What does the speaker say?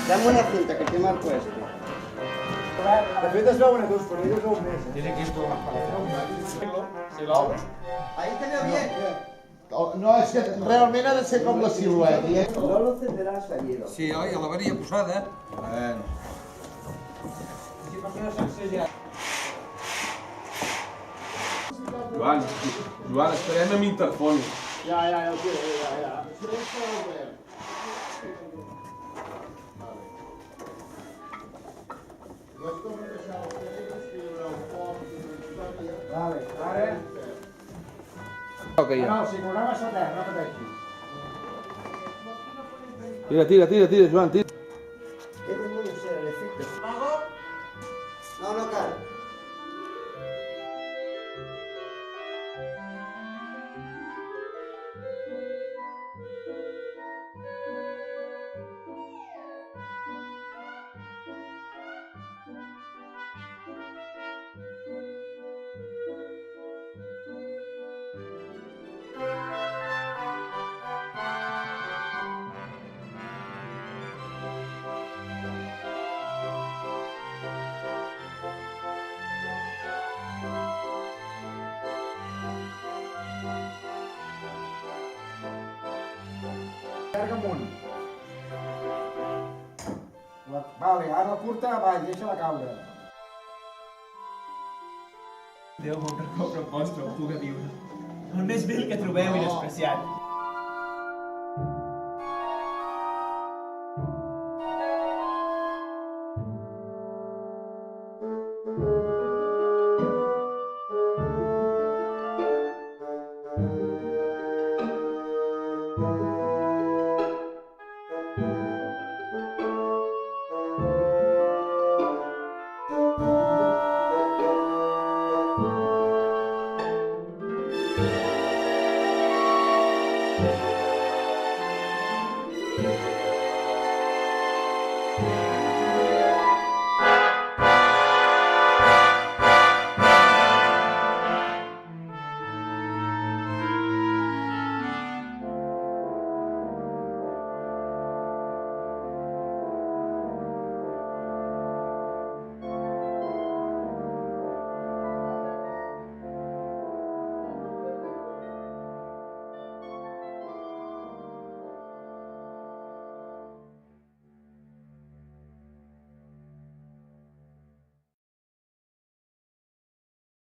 Dame una cinta que te marco esto. De fet es veuen a tots, però ells veuen més. Tiene que ir por más para Si lo abres. Ahí te veo bien. No, és que realment ha de ser com la silueta. No lo encenderás allí. Sí, oi, a la varia posada. Bueno. Si per què no s'accedeix? Joan, esperem amb interfoni. Ja, ho tiro, ja. Vale, ara... Ok, ja. No, si programa està a terra, no pateixi. Tira, Joan, tira. ¿Qué demonios era el efecto? ¿Pago? No, cal. Llarga amunt. Vale, ara la curta avall, deixa-la caure. Déu, bon proposta, ho puga viure. El més vell que trobeu i despreciat.